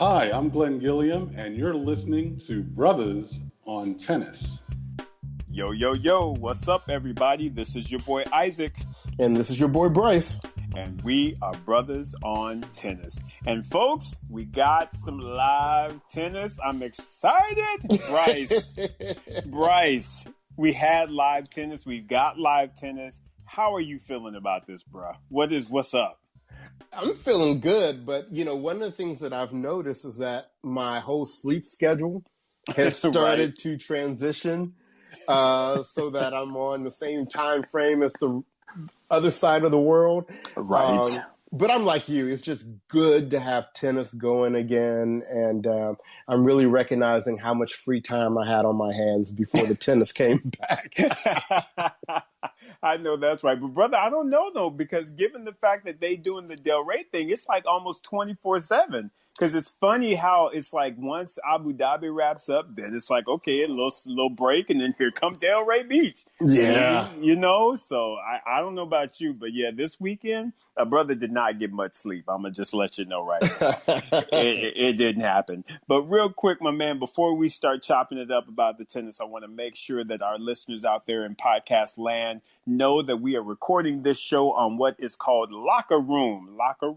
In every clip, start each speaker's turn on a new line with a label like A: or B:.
A: Hi, I'm Glenn Gilliam, and you're listening to Brothers on Tennis.
B: Yo, yo, yo, what's up, everybody? This is your boy Isaac.
C: And this is your boy Bryce.
B: And we are Brothers on Tennis. And folks, we got some live tennis. I'm excited. Bryce, we had live tennis. We've got live tennis. How are you feeling about this, bro? What's up?
C: I'm feeling good, but one of the things that I've noticed is that my whole sleep schedule has started
B: Right.
C: to transition so that I'm on the same time frame as the other side of the world.
B: Right.
C: But I'm like you. It's just good to have tennis going again. And I'm really recognizing how much free time I had on my hands before the tennis came back.
B: I know that's right. But, brother, I don't know, though, because given the fact that they doing the Del Rey thing, it's like almost 24/7. Because it's funny how it's like once Abu Dhabi wraps up, then it's like, okay, a little break, and then here come Del Rey Beach.
C: Yeah.
B: And, so I don't know about you, but yeah, this weekend, a brother did not get much sleep. I'm going to just let you know right now. it didn't happen. But real quick, my man, before we start chopping it up about the tennis, I want to make sure that our listeners out there in podcast land know that we are recording this show on what is called Locker Room. Locker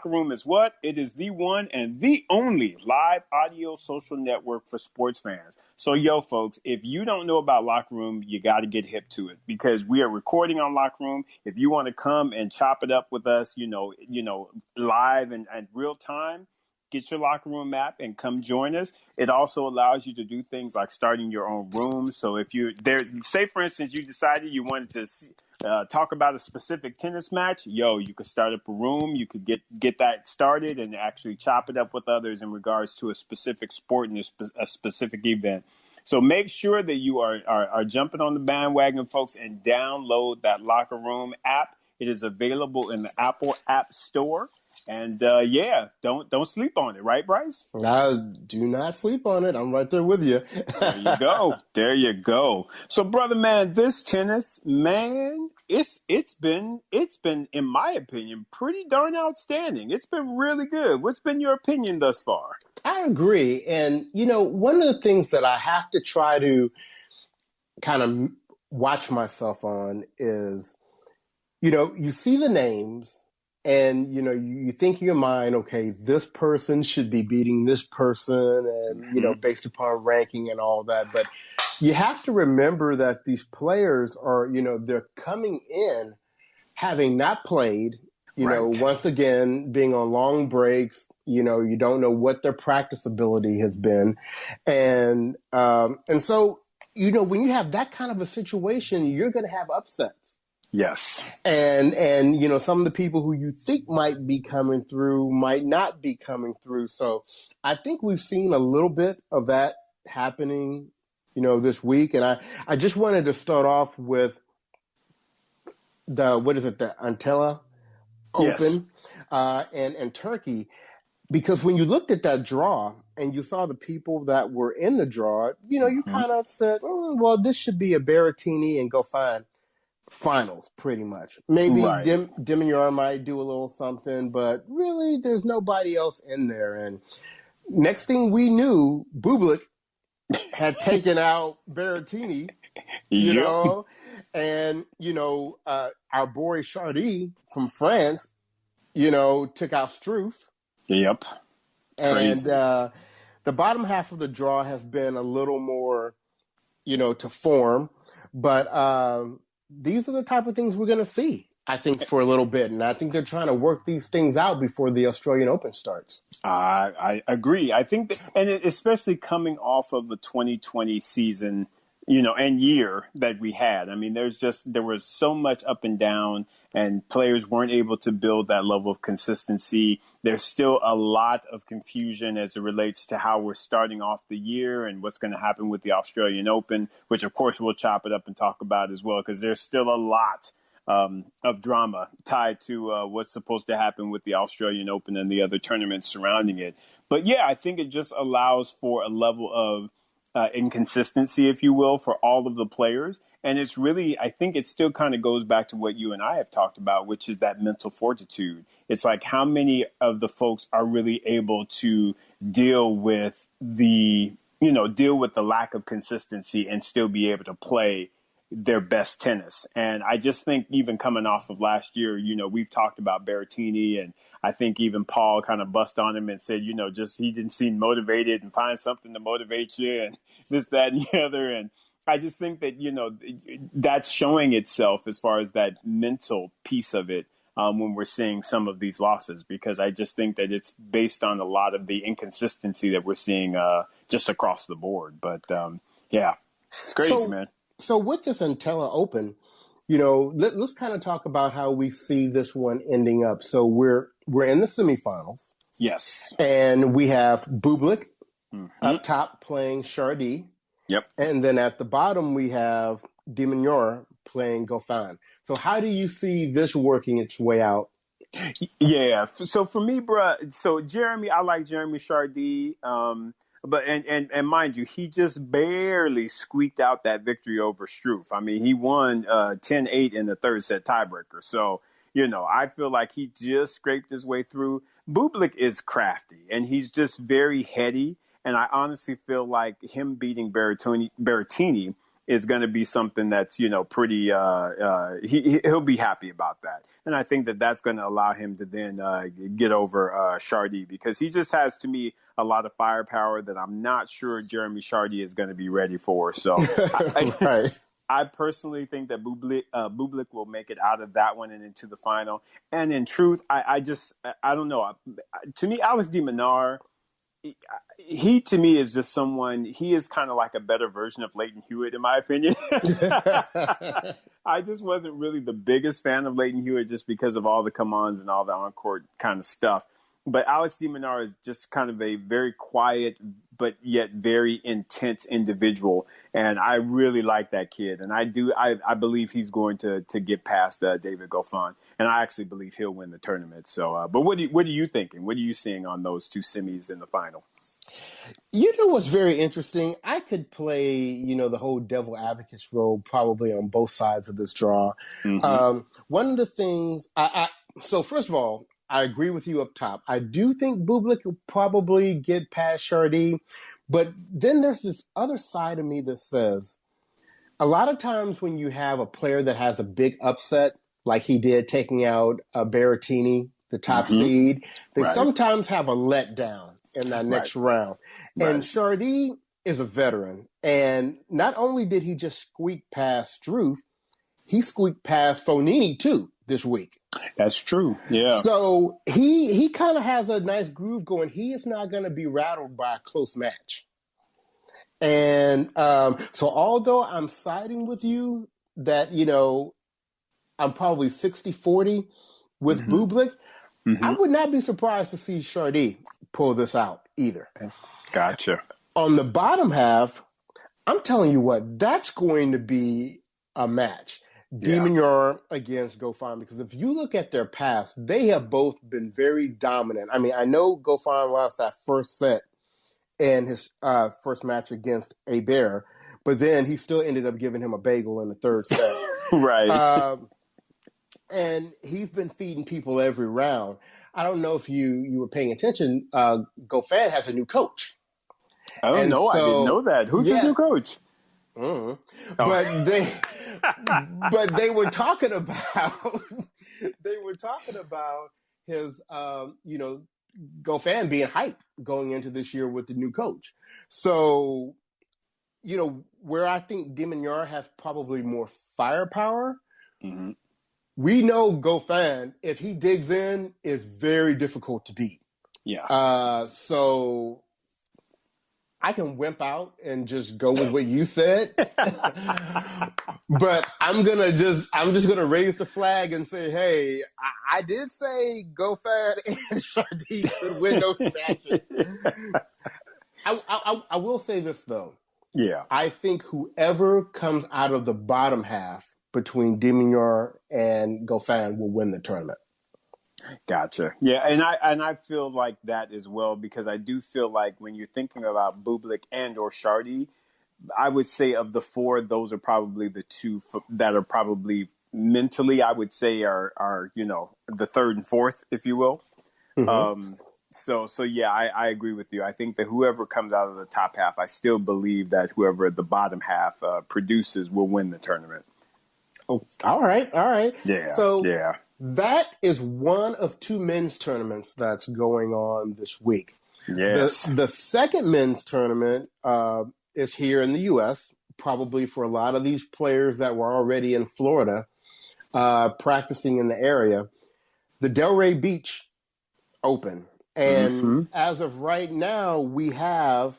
B: Room is what? It is the one and the only live audio social network for sports fans. So, yo, folks, if you don't know about Locker Room, you got to get hip to it because we are recording on Locker Room. If you want to come and chop it up with us, live and real time, get your Locker Room app and come join us. It also allows you to do things like starting your own room. So if you say, for instance, you decided you wanted to talk about a specific tennis match, you could start up a room. You could get that started and actually chop it up with others in regards to a specific sport and a specific event. So make sure that you are jumping on the bandwagon, folks, and download that Locker Room app. It is available in the Apple App Store. And don't sleep on it, right, Bryce?
C: I do not sleep on it. I'm right there with you.
B: There you go. So, brother, man, this tennis, man, it's been, in my opinion, pretty darn outstanding. It's been really good. What's been your opinion thus far?
C: I agree. And, one of the things that I have to try to kind of watch myself on is, you see the names and, you think in your mind, okay, this person should be beating this person and, based upon ranking and all that. But you have to remember that these players are, they're coming in having not played, once again, being on long breaks, you don't know what their practice ability has been. And so, when you have that kind of a situation, you're going to have upsets.
B: Yes.
C: And some of the people who you think might be coming through might not be coming through. So I think we've seen a little bit of that happening, this week. And I just wanted to start off with the Antalya Open and Turkey, because when you looked at that draw and you saw the people that were in the draw, you kind of said, well, this should be a Berrettini and go find finals, pretty much. Maybe
B: Right.
C: Demian might do a little something, but really there's nobody else in there. And next thing we knew, Bublik had taken out Berrettini, and, our boy Chardy from France, took out Struff.
B: Yep.
C: And the bottom half of the draw has been a little more, to form. But these are the type of things we're going to see, I think, for a little bit. And I think they're trying to work these things out before the Australian Open starts.
B: I agree. I think especially coming off of the 2020 season, and year that we had. I mean, there was so much up and down and players weren't able to build that level of consistency. There's still a lot of confusion as it relates to how we're starting off the year and what's going to happen with the Australian Open, which of course we'll chop it up and talk about as well, because there's still a lot of drama tied to what's supposed to happen with the Australian Open and the other tournaments surrounding it. But yeah, I think it just allows for a level of inconsistency, if you will, for all of the players. And it's really, I think it still kind of goes back to what you and I have talked about, which is that mental fortitude. It's like how many of the folks are really able to deal with deal with the lack of consistency and still be able to play their best tennis. And I just think even coming off of last year, we've talked about Berrettini, and I think even Paul kind of bust on him and said, just he didn't seem motivated and find something to motivate you and this, that, and the other. And I just think that, that's showing itself as far as that mental piece of it when we're seeing some of these losses, because I just think that it's based on a lot of the inconsistency that we're seeing just across the board. But yeah, it's crazy, man.
C: So with this Entella Open, let's kind of talk about how we see this one ending up. So we're in the semifinals.
B: Yes.
C: And we have Bublik up top playing Chardy.
B: Yep.
C: And then at the bottom, we have Dimonor playing Goffin. So how do you see this working its way out?
B: Yeah. So for me, bruh, so Jeremy, I like Jeremy Chardy. But and mind you, he just barely squeaked out that victory over Struff. I mean, he won 10-8 in the third set tiebreaker. So, I feel like he just scraped his way through. Bublik is crafty, and he's just very heady. And I honestly feel like him beating Berrettini is going to be something that's, pretty he'll be happy about that. And I think that that's going to allow him to then get over Chardy, because he just has, to me, a lot of firepower that I'm not sure Jeremy Chardy is going to be ready for. So
C: right.
B: I personally think that Bublik will make it out of that one and into the final. And in truth, I don't know. To me, Alex de Minaur, he to me is just someone, he is kind of like a better version of Leighton Hewitt, in my opinion. I just wasn't really the biggest fan of Leighton Hewitt just because of all the come-ons and all the on-court kind of stuff. But Alex de Minaur is just kind of a very quiet but yet very intense individual. And I really like that kid. And I believe he's going to get past David Goffin. And I actually believe he'll win the tournament. So, but what are you thinking? What are you seeing on those two semis in the final?
C: You know what's very interesting? I could play, the whole devil advocate's role probably on both sides of this draw.
B: Mm-hmm.
C: One of the things, so first of all, I agree with you up top. I do think Bublik will probably get past Chardy, but then there's this other side of me that says a lot of times when you have a player that has a big upset, like he did taking out Berrettini, the top seed, they sometimes have a letdown in that next round. And Chardy is a veteran. And not only did he just squeak past Struff, he squeaked past Fognini too this week.
B: That's true. Yeah.
C: So he kind of has a nice groove going. He is not going to be rattled by a close match. And so although I'm siding with you that, I'm probably 60-40 with Bublik, I would not be surprised to see Chardy pull this out either.
B: Gotcha.
C: On the bottom half, I'm telling you what, that's going to be a match. De Minaur against Goffin, because if you look at their past, they have both been very dominant. I mean, I know Goffin lost that first set in his first match against Hebert, but then he still ended up giving him a bagel in the third set.
B: Right.
C: And he's been feeding people every round. I don't know if you were paying attention. Goffin has a new coach.
B: Oh, no, I didn't know that. Who's his new coach?
C: But they were talking about his Goffin being hyped going into this year with the new coach. So, where I think de Minaur has probably more firepower, we know Goffin, if he digs in, is very difficult to beat.
B: Yeah.
C: So I can wimp out and just go with what you said, but I'm just gonna raise the flag and say, hey, I did say Goffin and Chardy could win those matches. I will say this though.
B: Yeah.
C: I think whoever comes out of the bottom half between de Minaur and Goffin will win the tournament.
B: Gotcha. Yeah, and I feel like that as well, because I do feel like when you're thinking about Bublik and or Chardy, I would say of the four, those are probably the two that are probably mentally, I would say are the third and fourth, if you will.
C: Mm-hmm.
B: So yeah, I agree with you. I think that whoever comes out of the top half, I still believe that whoever at the bottom half produces will win the tournament.
C: Oh, all right.
B: Yeah,
C: So
B: yeah.
C: that is one of two men's tournaments that's going on this week.
B: Yes.
C: The second men's tournament is here in the U.S., probably for a lot of these players that were already in Florida practicing in the area. The Delray Beach Open. And as of right now, we have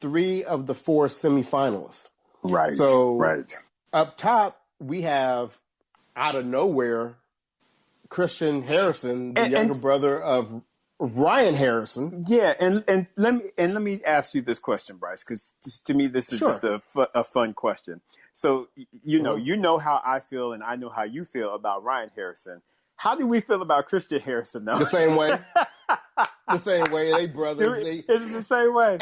C: 3 of the 4 semifinalists.
B: Right.
C: So
B: right.
C: Up top, we have out of nowhere Christian Harrison, the younger brother of Ryan Harrison.
B: Yeah, and let me ask you this question, Bryce, because to me this is just a fun question. So you know how I feel, and I know how you feel about Ryan Harrison. How do we feel about Christian Harrison now?
C: The same way. The same way. They brothers.
B: It's the same way.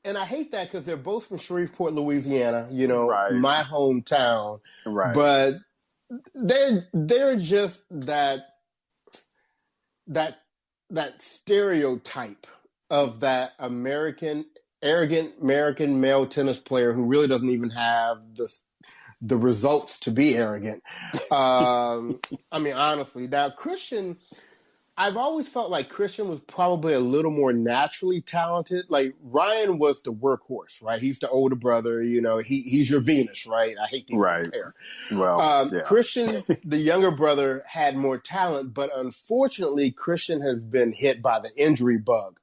C: And I hate that because they're both from Shreveport, Louisiana.
B: Right.
C: My hometown.
B: Right.
C: But they're just that stereotype of that arrogant American male tennis player who really doesn't even have the results to be arrogant. I mean, honestly. Now, Christian, I've always felt like Christian was probably a little more naturally talented. Like, Ryan was the workhorse, right? He's the older brother, he's your Venus, right? I hate to compare.
B: Well, yeah.
C: Christian, the younger brother, had more talent, but unfortunately, Christian has been hit by the injury bug.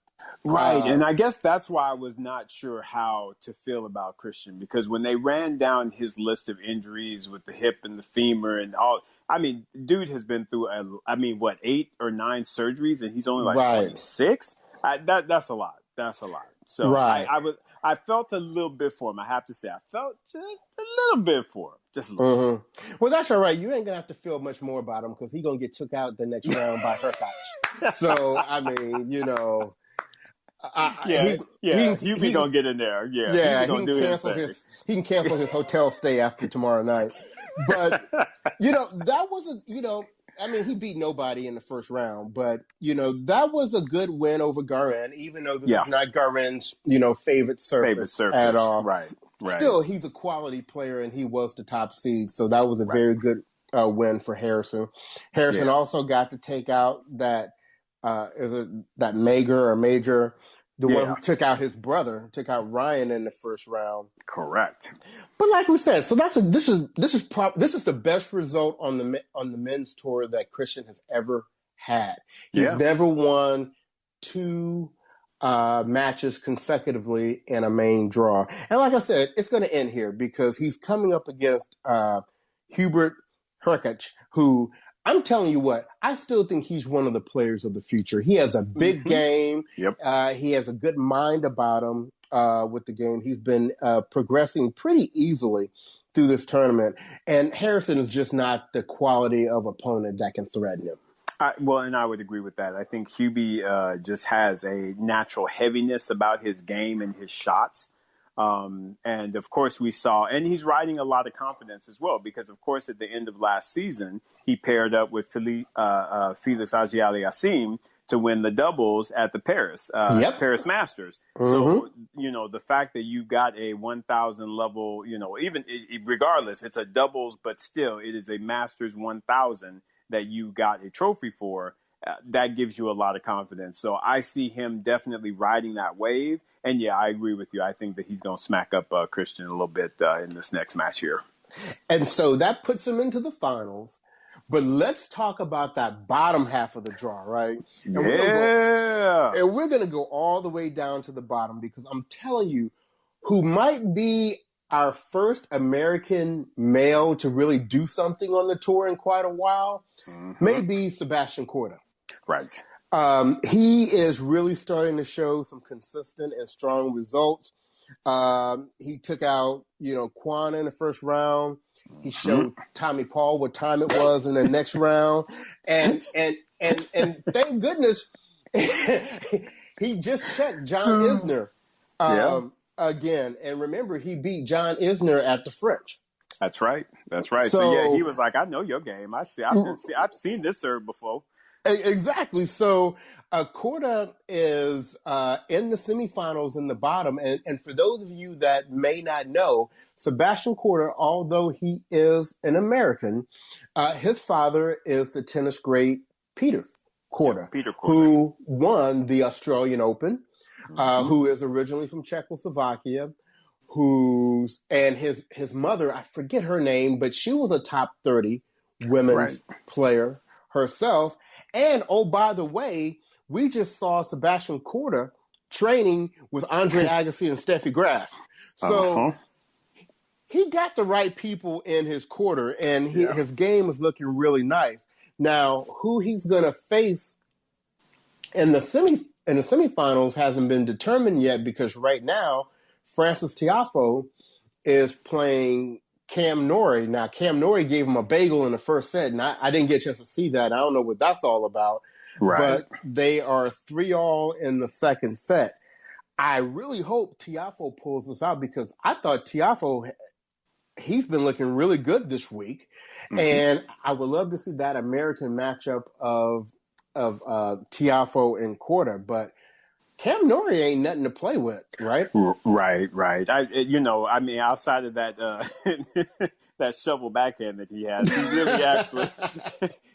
B: Right. And I guess that's why I was not sure how to feel about Christian, because when they ran down his list of injuries with the hip and the femur and all, I mean, dude has been through, 8 or 9 surgeries, and he's only like 26. That's a lot. That's a lot. So
C: right.
B: I felt a little bit for him. I have to say, I felt just a little bit for him. Just a little bit.
C: Well, that's all right. You ain't going to have to feel much more about him because he's going to get took out the next round by Hurkacz. So, I mean,
B: Hubie gonna get in there. Yeah,
C: he can cancel his hotel stay after tomorrow night. But that was he beat nobody in the first round, but that was a good win over Garin, even though this is not Garin's favorite surface at all.
B: Right.
C: Still, he's a quality player, and he was the top seed, so that was a very good win for Harrison. Harrison also got to take out that Major. The one who took out his brother, took out Ryan in the first round.
B: Correct.
C: But like we said, so this is the best result on the men's tour that Christian has ever had. He's never won 2 matches consecutively in a main draw. And like I said, it's going to end here because he's coming up against Hubert Hurkacz, who, I'm telling you what, I still think he's one of the players of the future. He has a big game.
B: Yep.
C: He has a good mind about him with the game. He's been progressing pretty easily through this tournament. And Harrison is just not the quality of opponent that can threaten him.
B: And I would agree with that. I think Hubie just has a natural heaviness about his game and his shots. And of course we saw, and he's riding a lot of confidence as well, because of course at the end of last season, he paired up with Felix Auger-Aliassime to win the doubles at the Paris Masters. So, the fact that you got a 1,000 level, even regardless, it's a doubles, but still it is a Masters 1,000 that you got a trophy for. That gives you a lot of confidence. So I see him definitely riding that wave. And yeah, I agree with you. I think that he's going to smack up Christian a little bit in this next match here.
C: And so that puts him into the finals. But let's talk about that bottom half of the draw, right? And we're going to go all the way down to the bottom because I'm telling you, who might be our first American male to really do something on the tour in quite a while may be Sebastian Korda.
B: Right.
C: He is really starting to show some consistent and strong results. He took out, Kwan in the first round. He showed Tommy Paul what time it was in the next round. And thank goodness he just checked John Isner. again. And remember, he beat John Isner at the French.
B: That's right. That's right. So yeah, he
C: So
B: was like, I know your game. I've seen this serve before.
C: exactly. So Korda is in the semifinals in the bottom. And for those of you that may not know, Sebastian Korda, although he is an American, his father is the tennis great Peter Korda,
B: Peter Korda,
C: who won the Australian Open,
B: Mm-hmm.
C: who is originally from Czechoslovakia, and his mother, I forget her name, but she was a top 30 women's player herself. And oh, by the way, we just saw Sebastian Korda training with Andre Agassi and Steffi Graf. So he got the right people in his quarter, and his game is looking really nice. Now, who he's going to face in the semifinals hasn't been determined yet, because right now Francis Tiafoe is playing Cam Norrie. Now, Cam Norrie gave him a bagel in the first set, and I didn't get a chance to see that. I don't know what that's all about.
B: Right.
C: But they are 3-3 in the second set. I really hope Tiafoe pulls this out, because I thought Tiafoe, he's been looking really good this week. Mm-hmm. And I would love to see that American matchup of Tiafoe and Korda. But Cam Norrie ain't nothing to play with, right?
B: Right. Outside of that that shovel backhand that he has, he really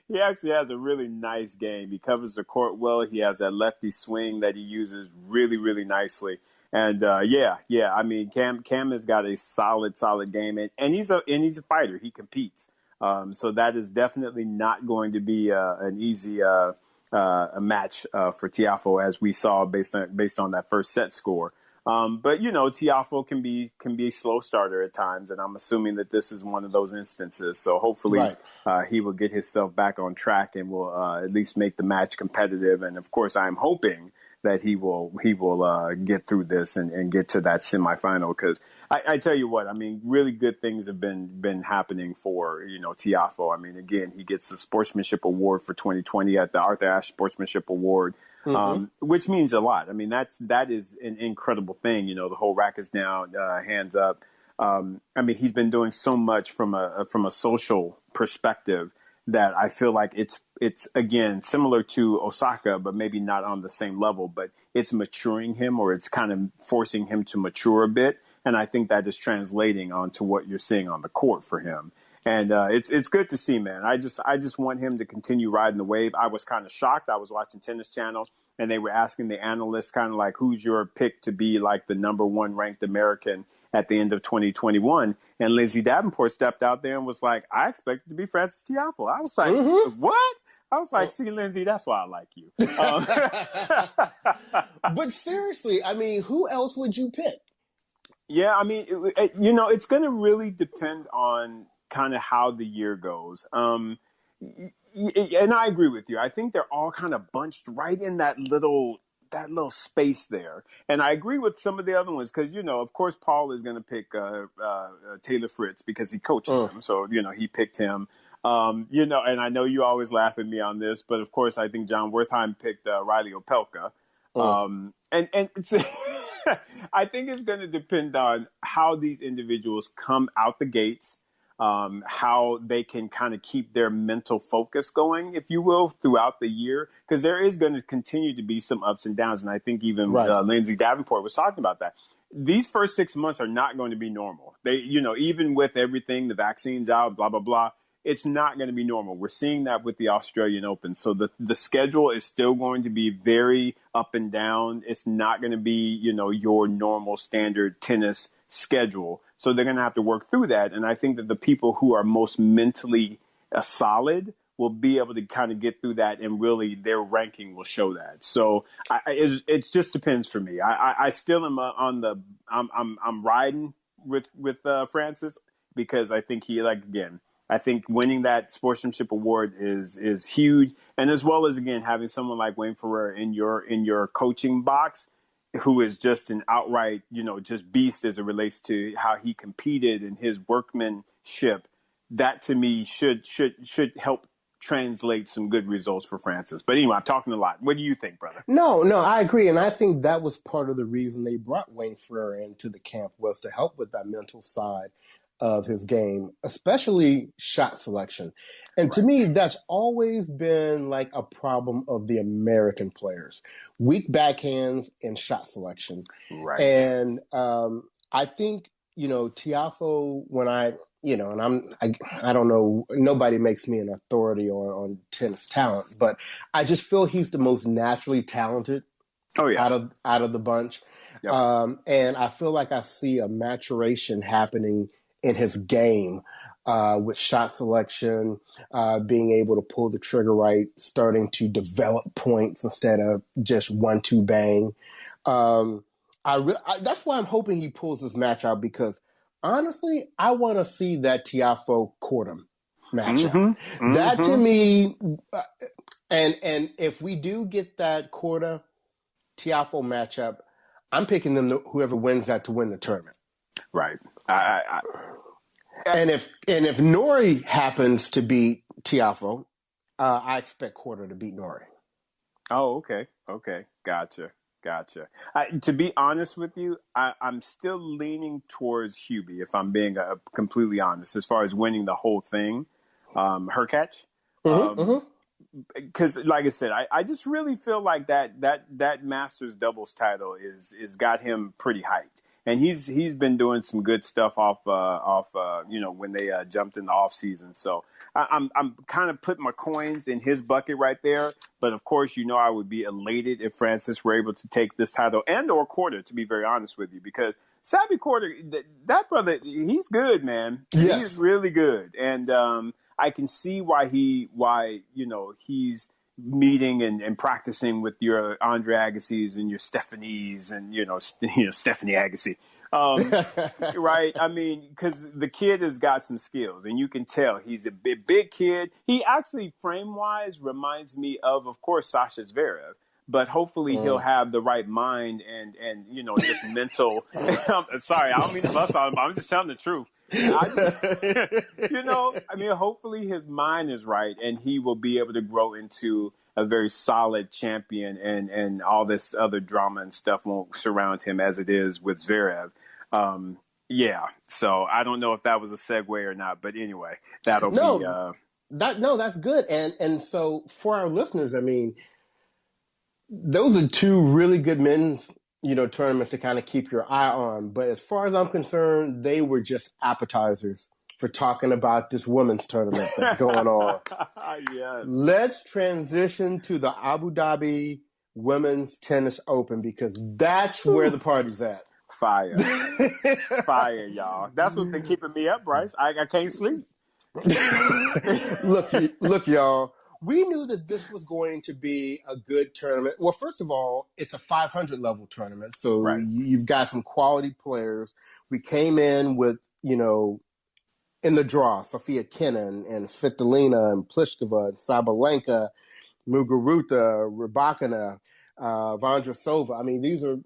B: he actually has a really nice game. He covers the court well. He has that lefty swing that he uses really, really nicely. And I mean, Cam has got a solid game, and he's a fighter. He competes. So that is definitely not going to be an easy a match for Tiafoe, as we saw based on that first set score. But Tiafoe can be a slow starter at times, and I'm assuming that this is one of those instances. So hopefully he will get himself back on track and will at least make the match competitive. And of course, I'm hoping that he will get through this and get to that semifinal, because I tell you what, I mean, really good things have been happening for Tiafoe. I mean, again, he gets the Sportsmanship Award for 2020 at the Arthur Ashe Sportsmanship Award, which means a lot. I mean, that is an incredible thing. The whole rack is down, hands up. I mean, he's been doing so much from a social perspective that I feel like it's again similar to Osaka, but maybe not on the same level. But it's maturing him, or it's kind of forcing him to mature a bit. And I think that is translating onto what you're seeing on the court for him. And it's good to see, man. I just want him to continue riding the wave. I was kind of shocked. I was watching Tennis Channel, and they were asking the analysts kind of like, who's your pick to be like the number one ranked American at the end of 2021. And Lindsay Davenport stepped out there and was like, I expected to be Francis Tiafoe. I was like, what? I was like, see, Lindsay, that's why I like you.
C: But seriously, I mean, who else would you pick?
B: Yeah, I mean, it's going to really depend on kind of how the year goes. And I agree with you. I think they're all kind of bunched right in that little space there. And I agree with some of the other ones, because, of course, Paul is going to pick Taylor Fritz because he coaches him. So, he picked him. And I know you always laugh at me on this, but of course, I think John Wertheim picked Riley Opelka. And it's I think it's going to depend on how these individuals come out the gates, how they can kind of keep their mental focus going, if you will, throughout the year, because there is going to continue to be some ups and downs. And I think even Lindsay Davenport was talking about that. These first 6 months are not going to be normal. They, even with everything, the vaccines out, blah, blah, blah, it's not going to be normal. We're seeing that with the Australian Open. So the schedule is still going to be very up and down. It's not going to be, your normal standard tennis schedule. So they're going to have to work through that. And I think that the people who are most mentally solid will be able to kind of get through that, and really their ranking will show that. So it just depends for me. I still am I'm riding with Francis, because I think I think winning that sportsmanship award is huge. And as well as, again, having someone like Wayne Ferrer in your coaching box, who is just an outright, just beast as it relates to how he competed and his workmanship, that to me should help translate some good results for Francis. But anyway, I'm talking a lot. What do you think, brother?
C: No, I agree. And I think that was part of the reason they brought Wayne Ferreira into the camp, was to help with that mental side of his game, especially shot selection. And to me, that's always been like a problem of the American players: weak backhands and shot selection.
B: Right.
C: And I think, Tiafoe, when and I don't know, nobody makes me an authority on tennis talent, but I just feel he's the most naturally talented out of the bunch.
B: Yep.
C: And I feel like I see a maturation happening in his game, with shot selection, being able to pull the trigger right, starting to develop points instead of just 1-2 bang. That's why I'm hoping he pulls this match out, because honestly, I want to see that Tiafoe Cordham matchup. Mm-hmm. That to me, and if we do get that Cordham Tiafoe matchup, I'm picking them whoever wins that to win the tournament.
B: Right.
C: And if Nori happens to beat Tiafoe, I expect Cordham to beat Nori.
B: Oh, okay, gotcha. To be honest with you, I'm still leaning towards Hubie, if I'm being completely honest, as far as winning the whole thing. Hurkacz. Because, like I said, I just really feel like that Masters doubles title is got him pretty hyped, and he's been doing some good stuff off when they jumped in the off season. So I'm kind of putting my coins in his bucket right there. But of course, I would be elated if Francis were able to take this title or Quarter, to be very honest with you, because Savvy Quarter, that brother, he's good, man.
C: Yes.
B: He's really good, and I can see why he's meeting and practicing with your Andre Agassi's and your Stephanies and Stephanie Agassi, right? I mean, because the kid has got some skills, and you can tell he's a big kid. He actually, frame wise, reminds me of course, Sasha Zverev. But hopefully he'll have the right mind and just mental. Sorry, I don't mean to bust on him. I'm just telling the truth. Hopefully his mind is right, and he will be able to grow into a very solid champion, and all this other drama and stuff won't surround him as it is with Zverev. So I don't know if that was a segue or not, but anyway, that'll be.
C: That's good. And so for our listeners, I mean, those are two really good men's, tournaments to kind of keep your eye on. But as far as I'm concerned, they were just appetizers for talking about this women's tournament that's going on.
B: Yes.
C: Let's transition to the Abu Dhabi Women's Tennis Open, because that's where the party's at.
B: Fire, y'all. That's what's been keeping me up, Bryce. I can't sleep.
C: Look, y'all. We knew that this was going to be a good tournament. Well, first of all, it's a 500 level tournament, so right. You've got some quality players. We came in with, in the draw, Sofia Kenin and Svitolina and Pliskova and Sabalenka, Muguruza, Rybakina, Vondrousova. I mean, these are,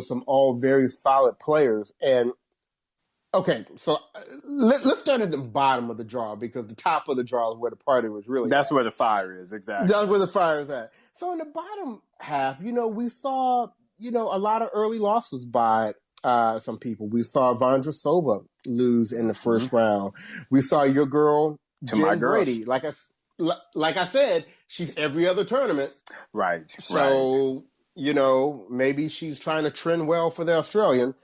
C: some all very solid players. And okay, so let's start at the bottom of the draw, because the top of the draw is where the party was really
B: That's
C: at.
B: where the fire is, exactly.
C: That's where the fire is at. So in the bottom half, we saw, a lot of early losses by some people. We saw Vondrousova lose in the first round. We saw your girl, Jen Brady. Like I said, she's every other tournament.
B: Right.
C: So... maybe she's trying to trend well for the Australian.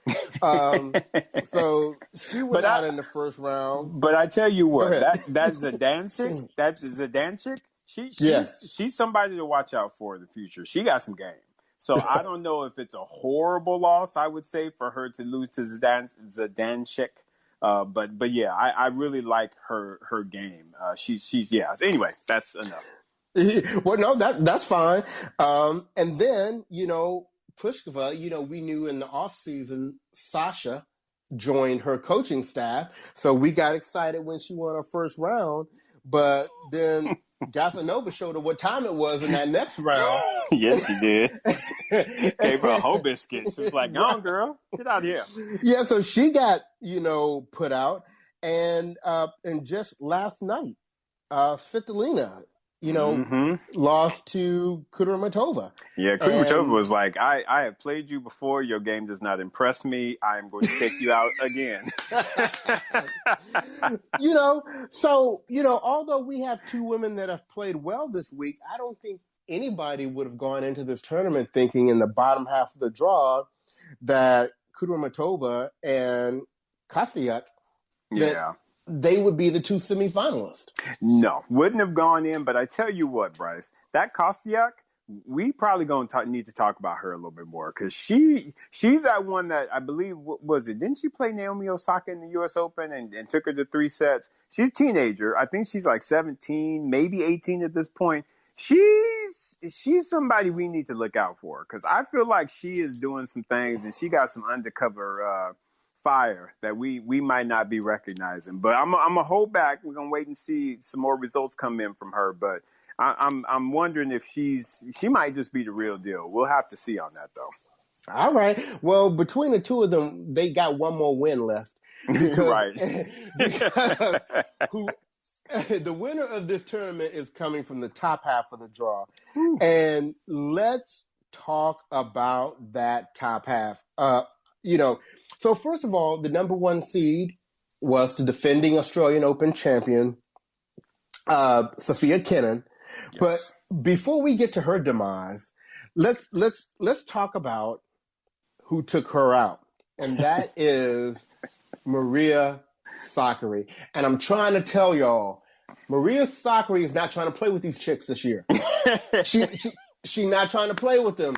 C: So she went out in the first round.
B: But I tell you what, that's Zidancic. That's Zidancic. She's somebody to watch out for in the future. She got some game. So I don't know if it's a horrible loss, I would say, for her to lose to Zidancic. But yeah, I really like her game. She's Anyway, that's enough.
C: Well, no, that's fine. And then, Pliskova, we knew in the off season, Sasha joined her coaching staff. So we got excited when she won her first round, but then Gasanova showed her what time it was in that next round.
B: Yes, she did. Gave her a whole biscuit. She was like, "Go on, girl, get out here."
C: Yeah. So she got, put out, and just last night, Svitolina lost to Kudermetova.
B: Yeah, Kudermetova was like, I have played you before. Your game does not impress me. I am going to take you out again.
C: Although we have two women that have played well this week, I don't think anybody would have gone into this tournament thinking in the bottom half of the draw that Kudermetova and Kostyuk, that they would be the two semifinalists.
B: No, wouldn't have gone in. But I tell you what, Bryce, that Kostyuk, we probably going to need to talk about her a little bit more because she's that one that I believe, didn't she play Naomi Osaka in the U.S. Open and took her to 3 sets? She's a teenager. I think she's like 17, maybe 18 at this point. She's somebody we need to look out for because I feel like she is doing some things and she got some undercover fire that we might not be recognizing. But I'm gonna hold back. We're gonna wait and see some more results come in from her. But I'm wondering if she might just be the real deal. We'll have to see on that though.
C: All right. Well, between the two of them, they got one more win left. Because the winner of this tournament is coming from the top half of the draw. And let's talk about that top half. So first of all, the number one seed was the defending Australian Open champion, Sofia Kenin. Yes. But before we get to her demise, let's talk about who took her out. And that is Maria Sakkari. And I'm trying to tell y'all, Maria Sakkari is not trying to play with these chicks this year. She's not trying to play with them.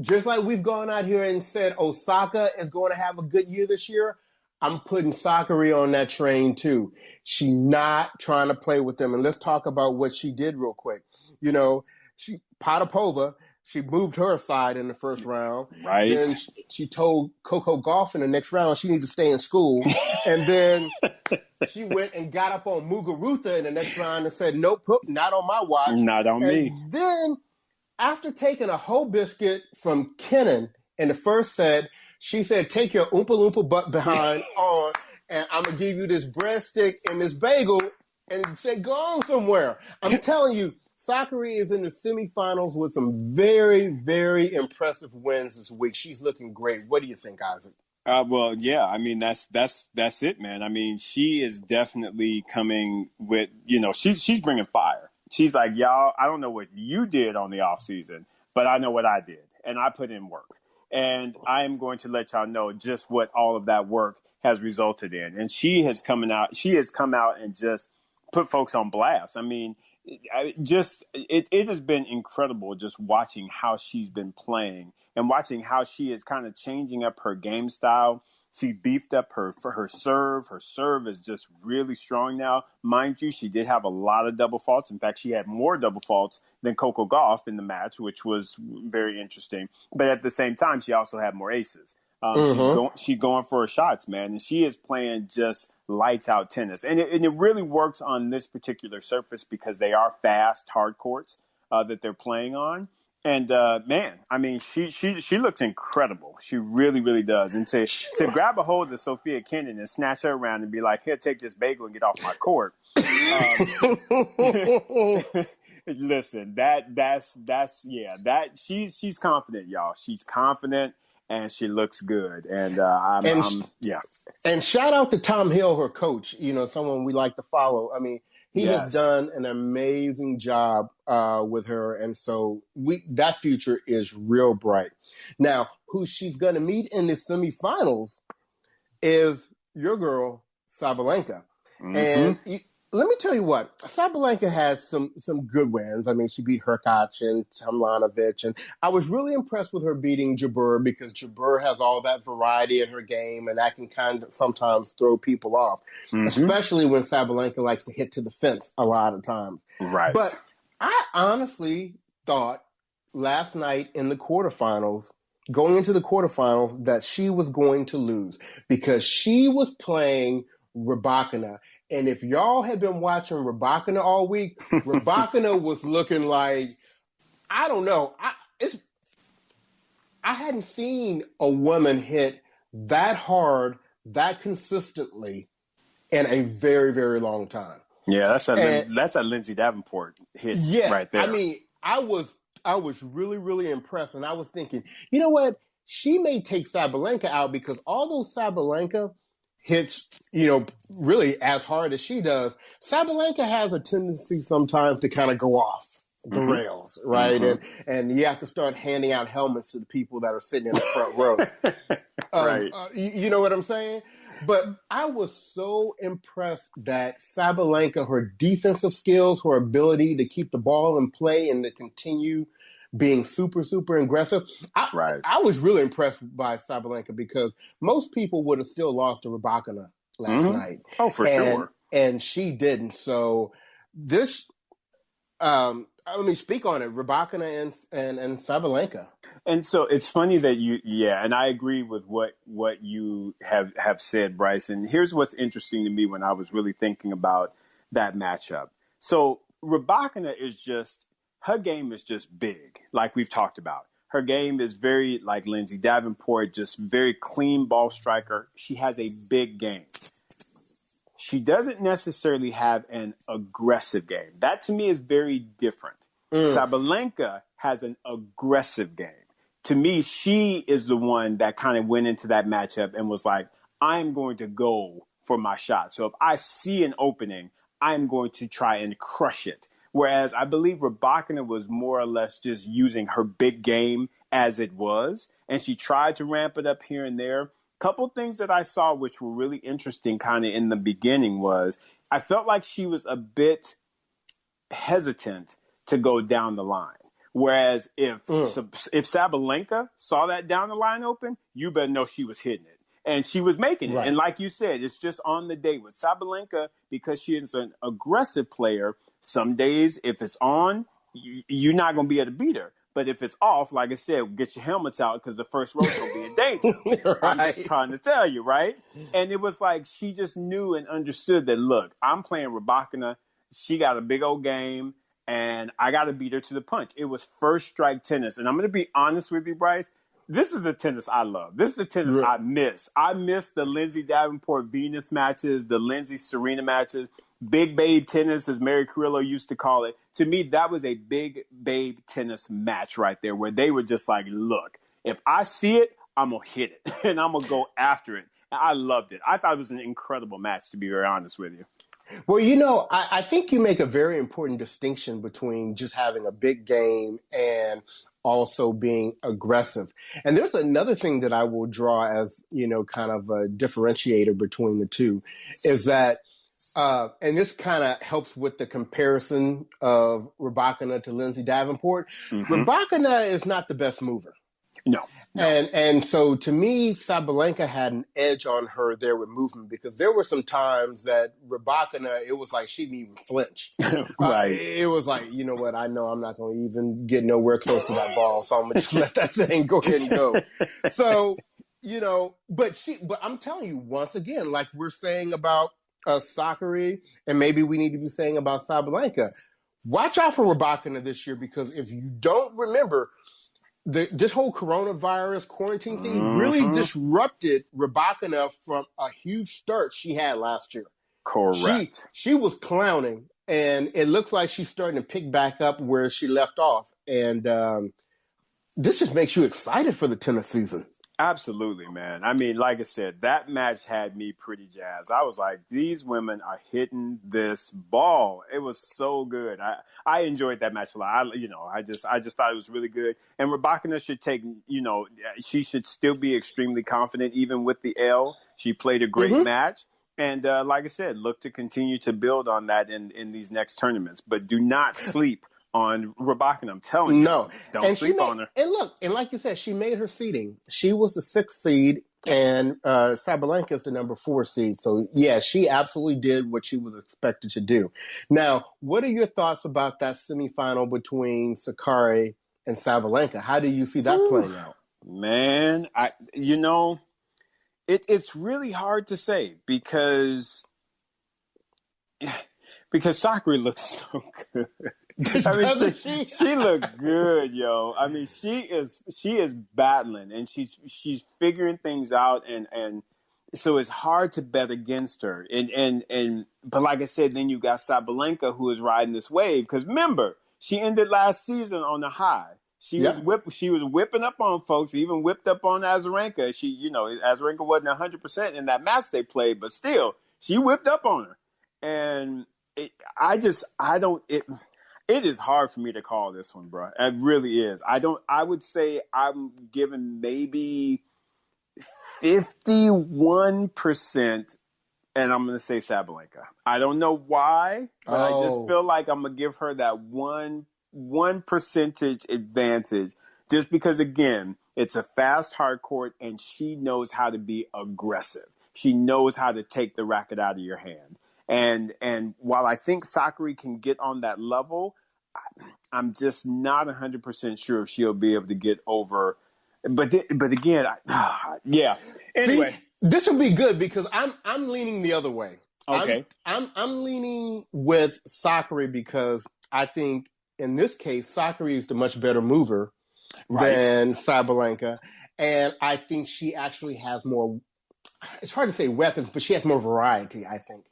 C: Just like we've gone out here and said Osaka is going to have a good year this year, I'm putting Sakkari on that train too. She's not trying to play with them. And let's talk about what she did real quick. Potapova, she moved her aside in the first round.
B: Right.
C: Then she told Coco Gauff in the next round she needed to stay in school. And then she went and got up on Muguruza in the next round and said, nope, not on my watch.
B: Not on me.
C: Then after taking a whole biscuit from Kenin in the first set, she said, take your Oompa Loompa butt behind on, and I'm going to give you this breadstick and this bagel and say, go on somewhere. I'm telling you, Sakkari is in the semifinals with some very, very impressive wins this week. She's looking great. What do you think, Isaac?
B: Well, yeah, I mean, that's it, man. I mean, she is definitely coming with, she's bringing fire. She's like, y'all, I don't know what you did on the off season, but I know what I did, and I put in work. And I am going to let y'all know just what all of that work has resulted in. And she has come out and just put folks on blast. I mean, it has been incredible just watching how she's been playing and watching how she is kind of changing up her game style. She beefed up her serve. Her serve is just really strong now. Mind you, she did have a lot of double faults. In fact, she had more double faults than Coco Gauff in the match, which was very interesting. But at the same time, she also had more aces. She's going for her shots, man. And she is playing just lights out tennis. And it really works on this particular surface because they are fast, hard courts that they're playing on. And, man, I mean, she looks incredible. She really, really does. And to grab a hold of Sofia Kenin and snatch her around and be like, here, take this bagel and get off my court. Listen, she's confident, y'all. She's confident and she looks good. And,
C: And shout out to Tom Hill, her coach, someone we like to follow. I mean, he has done an amazing job with her, and so that future is real bright. Now, who she's going to meet in the semifinals is your girl, Savalanka. Mm-hmm. And let me tell you what, Savalanka had some good wins. I mean, she beat Hurkacz and Tomljanovic, and I was really impressed with her beating Jabeur because Jabeur has all that variety in her game, and that can kind of sometimes throw people off, especially when Savalanka likes to hit to the fence a lot of times.
B: Right.
C: But I honestly thought last night in the quarterfinals, going into the quarterfinals, that she was going to lose because she was playing Rybakina. And if y'all had been watching Rybakina all week, Rybakina was looking like, I don't know. I hadn't seen a woman hit that hard, that consistently in a very, very long time.
B: Yeah,
C: And
B: that's a Lindsay Davenport hit
C: yeah,
B: right
C: I
B: there.
C: mean, I was really, really impressed, and I was thinking, you know what? She may take Sabalenka out because all those Sabalenka hits, really as hard as she does, Sabalenka has a tendency sometimes to kind of go off the
B: Mm-hmm.
C: rails, right?
B: Mm-hmm.
C: And you have to start handing out helmets to the people that are sitting in the front row.
B: Right.
C: You know what I'm saying? But I was so impressed that Sabalenka, her defensive skills, her ability to keep the ball in play and to continue being super, super aggressive.
B: Right.
C: I was really impressed by Sabalenka because most people would have still lost to Rybakina last
B: Mm-hmm.
C: night.
B: Oh, for sure.
C: And she didn't. So this, let me speak on it, Rybakina and Sabalenka.
B: And so it's funny that and I agree with what you have said, Bryce. And here's what's interesting to me when I was really thinking about that matchup. So Rybakina her game is just big, like we've talked about. Her game is very like Lindsay Davenport, just very clean ball striker. She has a big game. She doesn't necessarily have an aggressive game. That to me is very different. Sabalenka has an aggressive game. To me, she is the one that kind of went into that matchup and was like, I'm going to go for my shot. So if I see an opening, I'm going to try and crush it. Whereas I believe Rybakina was more or less just using her big game as it was. And she tried to ramp it up here and there. Couple things that I saw which were really interesting kind of in the beginning was I felt like she was a bit hesitant to go down the line. Whereas if Sabalenka saw that down the line open, you better know she was hitting it. And she was making it. Right. And like you said, it's just on the day. With Sabalenka, because she is an aggressive player, some days if it's on, you're not going to be able to beat her. But if it's off, like I said, get your helmets out because the first row's going to be in danger. Right. I'm just trying to tell you, right? And it was like she just knew and understood that, look, I'm playing Rybakina. She got a big old game, and I got to beat her to the punch. It was first strike tennis. And I'm going to be honest with you, Bryce. This is the tennis I love. This is the tennis I miss. I miss the Lindsay Davenport Venus matches, the Lindsay Serena matches. Big babe tennis, as Mary Carrillo used to call it. To me, that was a big babe tennis match right there where they were just like, look, if I see it, I'm going to hit it and I'm going to go after it. And I loved it. I thought it was an incredible match, to be very honest with you.
C: Well, I think you make a very important distinction between just having a big game and also being aggressive. And there's another thing that I will draw as, kind of a differentiator between the two is that and this kind of helps with the comparison of Rybakina to Lindsay Davenport. Mm-hmm. Rybakina is not the best mover.
B: No.
C: And so to me, Sabalenka had an edge on her there with movement because there were some times that Rybakina, it was like she didn't even flinch.
B: Right.
C: It was like, you know what, I know I'm not going to even get nowhere close to that ball, so I'm going to just let that thing go ahead and go. So, but I'm telling you, once again, like we're saying about Sicari, and maybe we need to be saying about Sabalenka, watch out for Rybakina this year because if you don't remember, this whole coronavirus quarantine thing really disrupted Rybakina from a huge start she had last year.
B: Correct.
C: She was clowning, and it looks like she's starting to pick back up where she left off. And this just makes you excited for the tennis season.
B: Absolutely, man. I mean, like I said, that match had me pretty jazzed. I was like, these women are hitting this ball. It was so good. I enjoyed that match a lot. I just thought it was really good. And Rybakina should take, she should still be extremely confident even with the L. She played a great match. And like I said, look to continue to build on that in these next tournaments. But do not sleep on Rybakina. I'm telling you.
C: No.
B: Don't sleep on her.
C: And look, and like you said, she made her seeding. She was the 6th seed, and Sabalenka is the number 4 seed. So, yeah, she absolutely did what she was expected to do. Now, what are your thoughts about that semifinal between Sicari and Savalanka? How do you see that playing out?
B: Man, it's really hard to say because Sicari looks so good. I mean, she looked good, yo. I mean, she is battling and she's figuring things out and so it's hard to bet against her. But like I said, then you got Savalanka who is riding this wave. Because remember, she ended last season on a high. She was whipping up on folks, even whipped up on Azarenka. Azarenka wasn't 100% in that match they played, but still, she whipped up on her. And it is hard for me to call this one, bro. It really is. I would say I'm giving maybe 51%, and I'm going to say Sabalenka. I don't know why, but I just feel like I'm going to give her that one percentage advantage just because, again, it's a fast hard court, and she knows how to be aggressive. She knows how to take the racket out of your hand. And while I think Sicari can get on that level, I'm just not 100% sure if she'll be able to get over. But again, yeah. Anyway,
C: see, this will be good because I'm leaning the other way.
B: Okay,
C: I'm leaning with Sicari because I think in this case Sicari is the much better mover than Sabalenka, and I think she actually has more. It's hard to say weapons, but she has more variety, I think,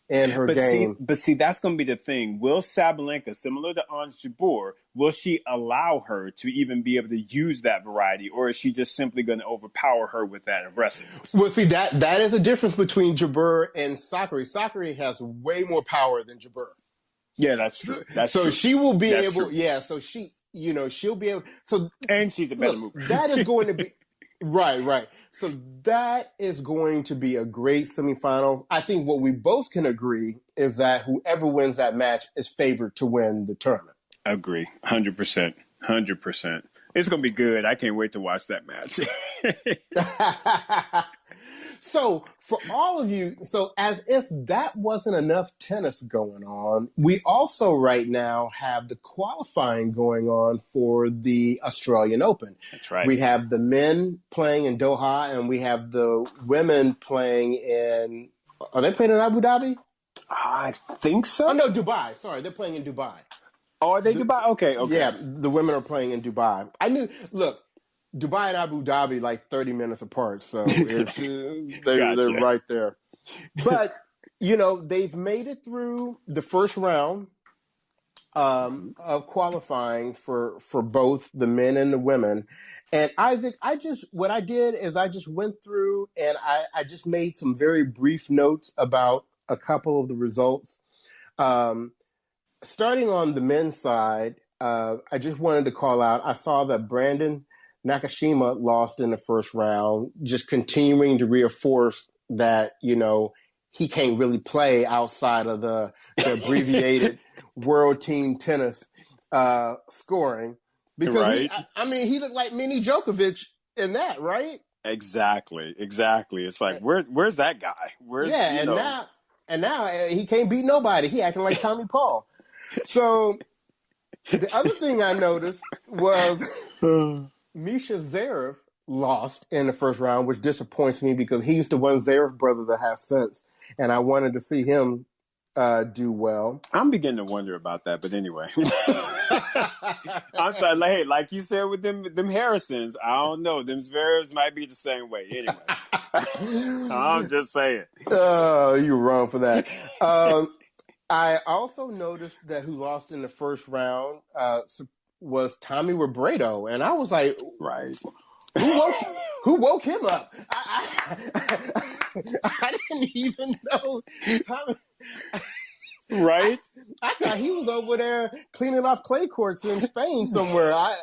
C: in her game.
B: See, that's going to be the thing. Will Sabalenka, similar to Ons Jabeur, will she allow her to even be able to use that variety, or is she just simply going to overpower her with that aggressiveness?
C: Well, see, that is the difference between Jabeur and Sicari. Sicari has way more power than Jabeur.
B: Yeah, that's true.
C: She will be able.
B: True.
C: Yeah, so she'll be able. So
B: and she's a better mover.
C: That is going to be right. So that is going to be a great semifinal. I think what we both can agree is that whoever wins that match is favored to win the tournament.
B: Agree, 100%, 100%. It's going to be good. I can't wait to watch that match.
C: So for all of you, so as if that wasn't enough tennis going on, we also right now have the qualifying going on for the Australian Open.
B: That's right.
C: We have the men playing in Doha, and we have the women playing in, are they playing in Abu Dhabi?
B: I think so.
C: Oh, no, Dubai. Sorry, they're playing in Dubai.
B: Oh, are they Dubai? Okay.
C: Yeah, the women are playing in Dubai. Look, Dubai and Abu Dhabi like 30 minutes apart, so they're right there. But, they've made it through the first round of qualifying for both the men and the women. And Isaac, what I did is I just went through and I just made some very brief notes about a couple of the results. Starting on the men's side, I just wanted to call out, I saw that Brandon Nakashima lost in the first round, just continuing to reinforce that, he can't really play outside of the abbreviated World Team Tennis scoring. Because, he looked like mini Djokovic in that, right?
B: Exactly. It's like, where's that guy?
C: And now he can't beat nobody. He acting like Tommy Paul. So the other thing I noticed was Misha Zverev lost in the first round, which disappoints me because he's the one Zverev brother that has sense, and I wanted to see him do well.
B: I'm beginning to wonder about that, but anyway. I'm sorry. Hey, like you said with them Harrisons, I don't know. Them Zverevs might be the same way. Anyway, I'm just saying.
C: Oh, you're wrong for that. I also noticed that who lost in the first round was Tommy Robredo, and I was like,
B: right.
C: Who woke him up? I didn't even know Tommy.
B: Right?
C: I thought he was over there cleaning off clay courts in Spain somewhere. But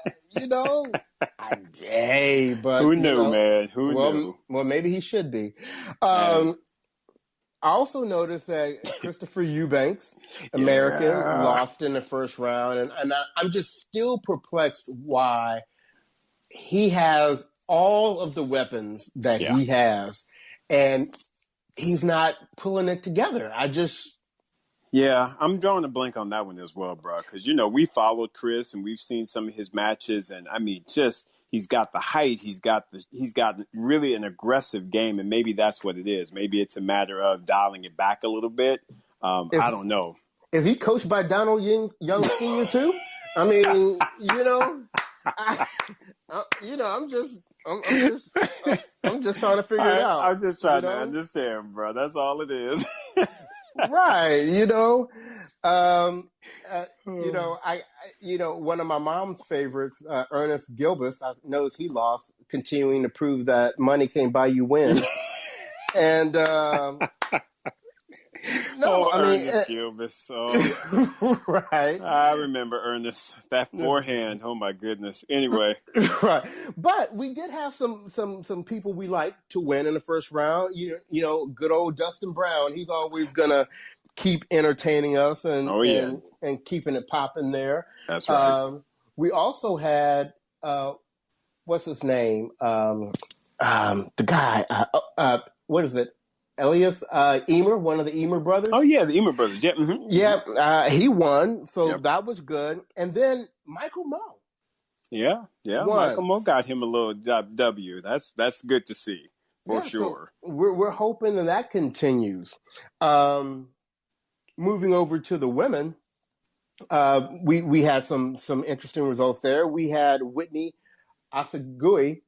B: who knew, man? Who knew?
C: Well, maybe he should be. I also noticed that Christopher Eubanks, American, lost in the first round. And I'm just still perplexed why he has all of the weapons that he has, and he's not pulling it together.
B: I'm drawing a blank on that one as well, bro. Because, we followed Chris and we've seen some of his matches. And, he's got the height. He's got really an aggressive game. And maybe that's what it is. Maybe it's a matter of dialing it back a little bit. I don't know.
C: Is he coached by Donald Young Sr. too? I'm just trying to figure it out.
B: I'm just trying to understand, bro. That's all it is.
C: Right. One of my mom's favorites, Ernest Gilbus, I noticed he lost, continuing to prove that money can't buy you wins. And
B: Ernest Gilbis.
C: right.
B: I remember Ernest. That forehand. Oh my goodness. Anyway.
C: Right. But we did have some people we like to win in the first round. Good old Dustin Brown. He's always gonna keep entertaining us and keeping it popping there.
B: That's right.
C: We also had what's his name? The guy. What is it? Elias Emer, one of the Emer brothers.
B: Oh yeah, the Emer brothers. Yeah, mm-hmm.
C: Yeah. He won, so that was good. And then Michael Moe.
B: Yeah. Won. Michael Moe got him a little W. That's good to see for sure.
C: So we're hoping that continues. Moving over to the women, we had some interesting results there. We had Whitney Asagui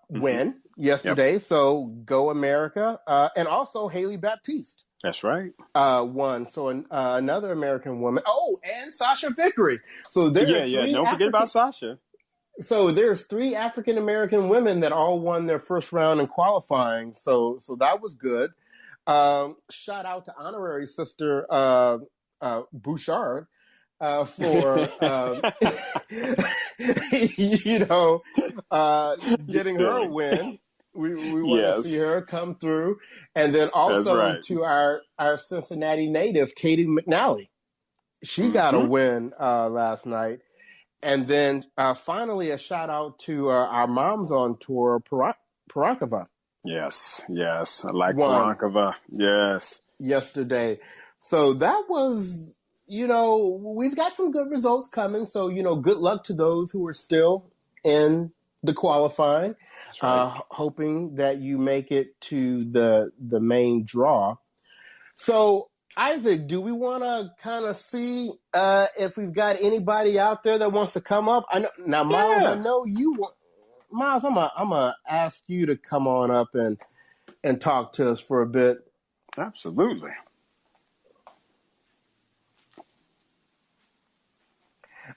C: win yesterday, so go America, and also Haley Baptiste.
B: That's right.
C: Won. So another American woman. Oh, and Sasha Vickery. So there.
B: Don't forget about Sasha.
C: So there's 3 African American women that all won their first round in qualifying. So that was good. Shout out to honorary sister Bouchard for getting her a win. We want to see her come through, and then also to our Cincinnati native Katie McNally. She got a win last night. And then finally, a shout out to our moms on tour, Parankova.
B: Yes. I like Parankova. Yes.
C: Yesterday. So that was, we've got some good results coming. So, good luck to those who are still in the qualifying. That's right. Hoping that you make it to the main draw. So, Isaac, do we want to kind of see if we've got anybody out there that wants to come up? I know now, Myles. I know you want. Myles, I'm gonna ask you to come on up and talk to us for a bit.
B: Absolutely.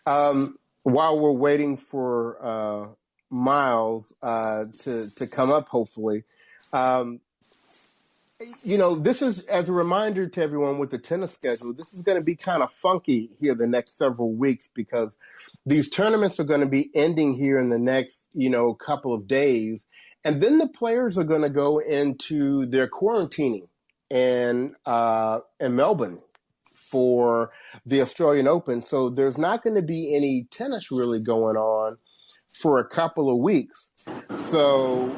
C: While we're waiting for Myles to come up, hopefully. This is as a reminder to everyone with the tennis schedule. This is going to be kind of funky here the next several weeks because these tournaments are going to be ending here in the next, couple of days. And then the players are going to go into their quarantining in Melbourne for the Australian Open. So there's not going to be any tennis really going on for a couple of weeks. So,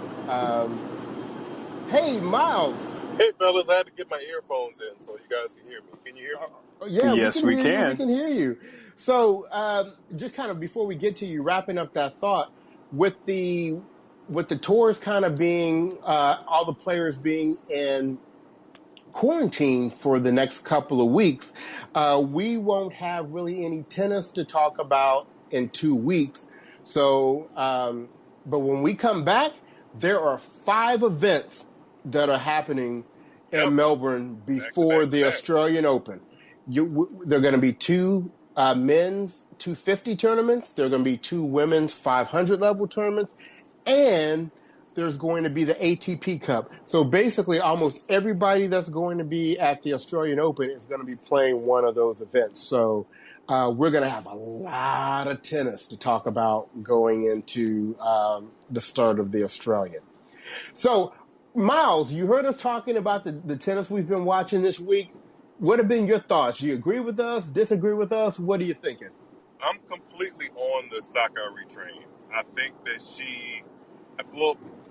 C: hey, Myles.
D: Hey, fellas, I had to get my earphones in so you guys can hear me. Can you hear me?
C: Yeah,
B: yes, we can.
C: We can hear you. So, just kind of before we get to you wrapping up that thought, with the tours kind of being all the players being in quarantine for the next couple of weeks, we won't have really any tennis to talk about in 2 weeks. So, but when we come back, there are 5 events that are happening in Melbourne before the Australian Open. There are going to be 2 men's 250 tournaments. There are going to be 2 women's 500 level tournaments. And there's going to be the ATP Cup. So basically almost everybody that's going to be at the Australian Open is going to be playing one of those events. So we're going to have a lot of tennis to talk about going into the start of the Australian. So, Myles, you heard us talking about the tennis we've been watching this week. What have been your thoughts? Do you agree with us, disagree with us? What are you thinking?
D: I'm completely on the Sicari train. I think that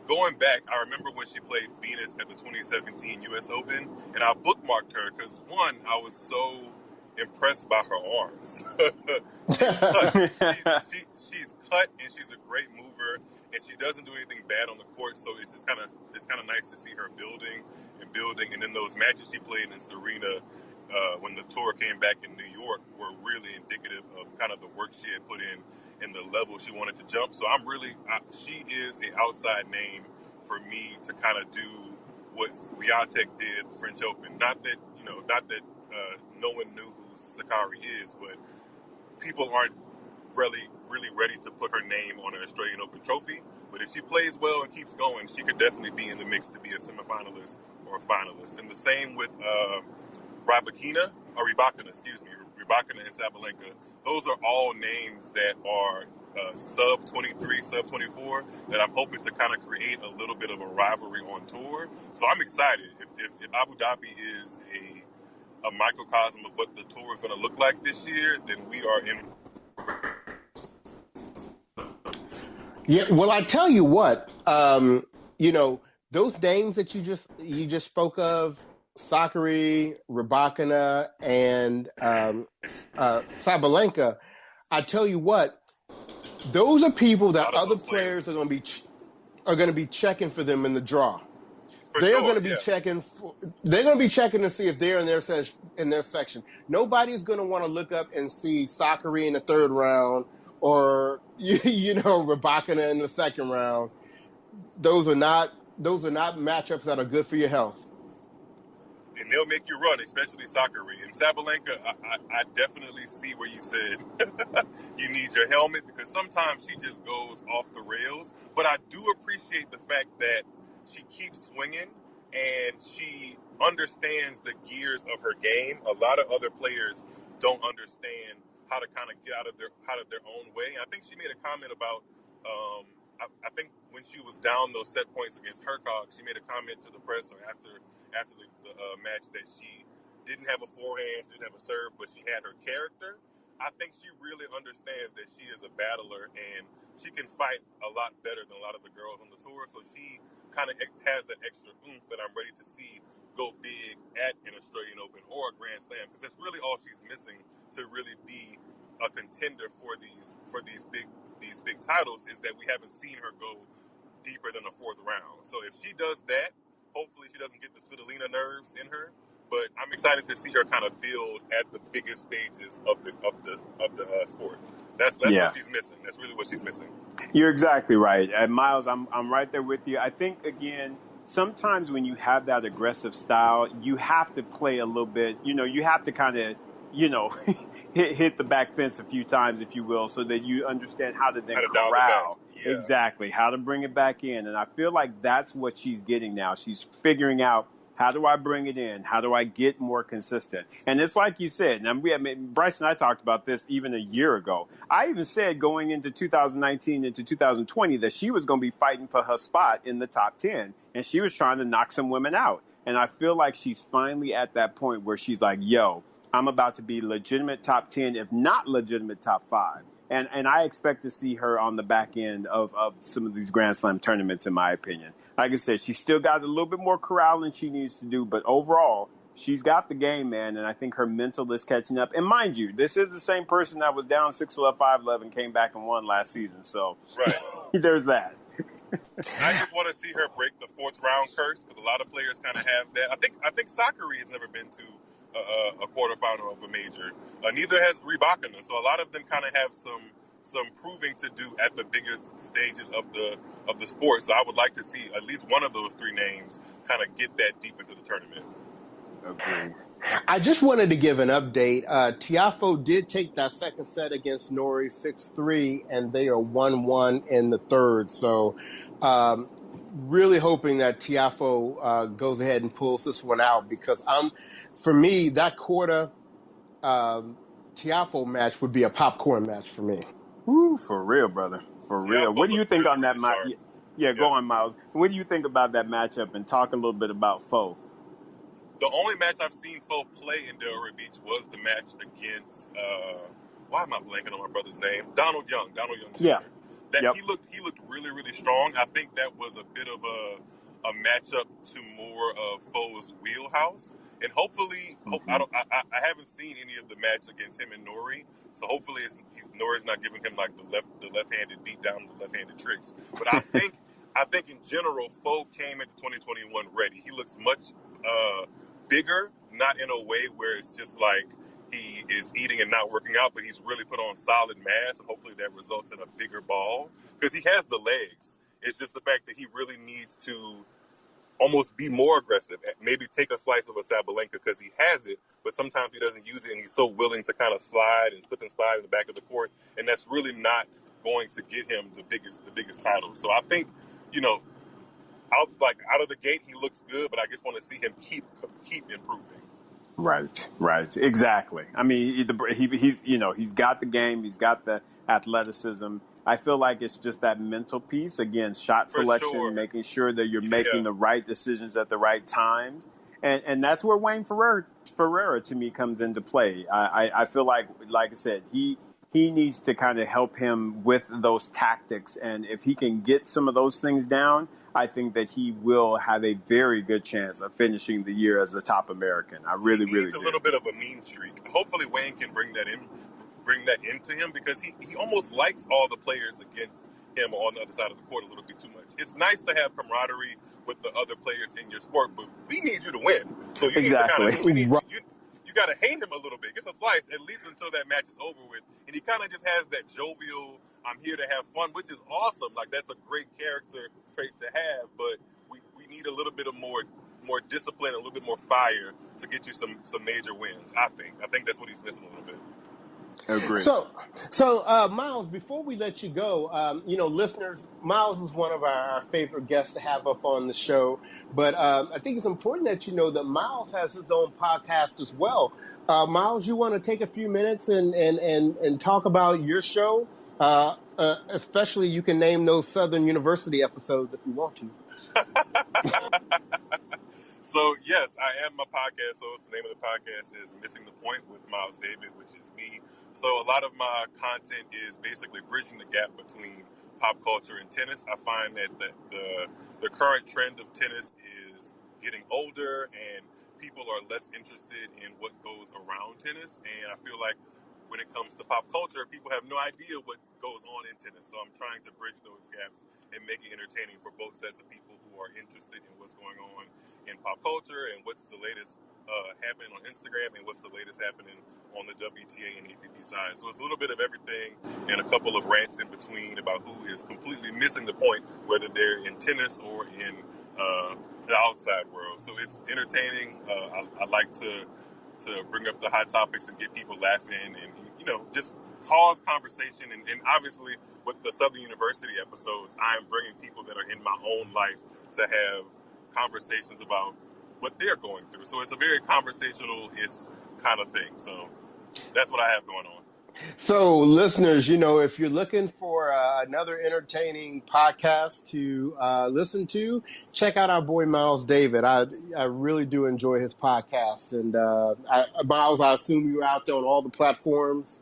D: going back, I remember when she played Venus at the 2017 U.S. Open, and I bookmarked her because, one, I was so impressed by her arms. She's cut, and she's a great mover, and she doesn't do anything bad on the court. So it's kind of nice to see her building, and then those matches she played in Serena when the tour came back in New York were really indicative of kind of the work she had put in and the level she wanted to jump. So she is an outside name for me to kind of do what Swiatek did at the French Open. Not that no one knew who Sicari is, but people aren't really ready to put her name on an Australian Open trophy. But if she plays well and keeps going, she could definitely be in the mix to be a semifinalist or a finalist. And the same with Rybakina and Savalanka. Those are all names that are sub 23, sub 24 that I'm hoping to kind of create a little bit of a rivalry on tour. So I'm excited. If Abu Dhabi is a microcosm of what the tour is going to look like this year, then we are in.
C: Yeah, well, I tell you what, those names that you just spoke of, Sicari, Rybakina, and Sabalenka, I tell you what, those are people that other players are going to be checking for them in the draw. They're going to be checking. They're going to be checking to see if they're in their section. Nobody's going to want to look up and see Sicari in the third round or Rybakina in the second round. Those are not matchups that are good for your health.
D: And they'll make you run, especially Sicari. And Savalenka, I definitely see where you said you need your helmet because sometimes she just goes off the rails. But I do appreciate the fact that she keeps swinging and she understands the gears of her game. A lot of other players don't understand how to kind of get out of their own way. I think she made a comment about I think when she was down those set points against Hercog, she made a comment to the press or after the match that she didn't have a forehand, didn't have a serve, but she had her character. I think she really understands that she is a battler and she can fight a lot better than a lot of the girls on the tour. So she kind of has that extra oomph that I'm ready to see go big at an Australian Open or a Grand Slam because that's really all she's missing to really be a contender for these big titles is that we haven't seen her go deeper than the fourth round. So if she does that, hopefully she doesn't get the Svitolina nerves in her. But I'm excited to see her kind of build at the biggest stages of the sport. That's what she's missing. That's really what she's missing.
B: You're exactly right. And Myles, I'm right there with you. I think, again, sometimes when you have that aggressive style, you have to play a little bit, you have to kind of, hit the back fence a few times, if you will, so that you understand how to then corral. Yeah. Exactly. How to bring it back in. And I feel like that's what she's getting now. She's figuring out, how do I bring it in? How do I get more consistent? And it's like you said, and Bryce and I talked about this even a year ago. I even said going into 2019 into 2020 that she was going to be fighting for her spot in the top 10, and she was trying to knock some women out. And I feel like she's finally at that point where she's like, yo, I'm about to be legitimate top 10, if not legitimate top 5. And I expect to see her on the back end of some of these Grand Slam tournaments, in my opinion. Like I said, she's still got a little bit more corralling she needs to do, but overall, she's got the game, man, and I think her mental is catching up. And mind you, this is the same person that was down 6-love, 5-love, and came back and won last season. So there's that.
D: I just want to see her break the fourth round curse because a lot of players kind of have that. I think Sicari has never been to a quarterfinal of a major. Neither has Rybakina. So a lot of them kind of have some proving to do at the biggest stages of the sport. So I would like to see at least one of those three names kind of get that deep into the tournament.
B: Okay.
C: I just wanted to give an update. Tiafoe did take that second set against Norrie 6-3, and they are 1-1 in the third. So really hoping that Tiafoe goes ahead and pulls this one out because for me, that quarter Tiafoe match would be a popcorn match for me.
B: Woo, for real, brother. For real. What do you think on that match? Yeah, go on, Myles. What do you think about that matchup and talk a little bit about Foe?
D: The only match I've seen Foe play in Delray Beach was the match against why am I blanking on my brother's name? Donald Young.
B: Yeah.
D: He looked really, really strong. I think that was a bit of a matchup to more of Foe's wheelhouse. And hopefully, I haven't seen any of the match against him and Norrie, so hopefully Norrie's not giving him like the left-handed beat down, the left-handed tricks. But I think in general, Foe came into 2021 ready. He looks much bigger, not in a way where it's just like he is eating and not working out, but he's really put on solid mass, and hopefully that results in a bigger ball because he has the legs. It's just the fact that he really needs to almost be more aggressive, maybe take a slice of a Savalanka because he has it, but sometimes he doesn't use it, and he's so willing to kind of slide and slip and slide in the back of the court, and that's really not going to get him the biggest title. So I think, you know, out of the gate he looks good, but I just want to see him keep improving.
B: Right, exactly. I mean, he's he's got the game, he's got the athleticism. I feel like it's just that mental piece again, shot
D: For
B: selection,
D: sure.
B: making sure that you're making the right decisions at the right times, and that's where Wayne Ferreira to me comes into play. I feel like I said, he needs to kind of help him with those tactics, and if he can get some of those things down, I think that he will have a very good chance of finishing the year as a top American. I really
D: needs
B: do.
D: A little bit of a mean streak. Hopefully Wayne can bring that into him because he almost likes all the players against him on the other side of the court a little bit too much. It's nice to have camaraderie with the other players in your sport, but we need you to win. So you need to kind of you got to hate him a little bit. Just a slice, at least until that match is over with. And he kind of just has that jovial, I'm here to have fun, which is awesome. Like, that's a great character trait to have, but we need a little bit of more discipline, a little bit more fire to get you some major wins, I think that's what he's missing a little bit.
B: Agree.
C: So, Myles, before we let you go, listeners, Myles is one of our favorite guests to have up on the show. But I think it's important that you know that Myles has his own podcast as well. Myles, you want to take a few minutes and talk about your show? Especially, you can name those Southern University episodes if you want to.
D: So, yes, I am a podcast host. The name of the podcast is Missing the Point with Myles David, which is me. So a lot of my content is basically bridging the gap between pop culture and tennis. I find that the current trend of tennis is getting older and people are less interested in what goes around tennis. And I feel like when it comes to pop culture, people have no idea what goes on in tennis. So I'm trying to bridge those gaps and make it entertaining for both sets of people who are interested in what's going on in pop culture and what's the latest happening on Instagram and what's the latest happening on the WTA and ATP side. So it's a little bit of everything and a couple of rants in between about who is completely missing the point, whether they're in tennis or in the outside world. So it's entertaining. I like to bring up the hot topics and get people laughing and, just cause conversation. And obviously with the Southern University episodes, I'm bringing people that are in my own life to have conversations about what they're going through. So it's a very conversational-ish kind of thing. So that's what I have going on.
C: So, listeners, if you're looking for another entertaining podcast to listen to, check out our boy Myles David. I really do enjoy his podcast. And Myles, I assume you're out there on all the platforms.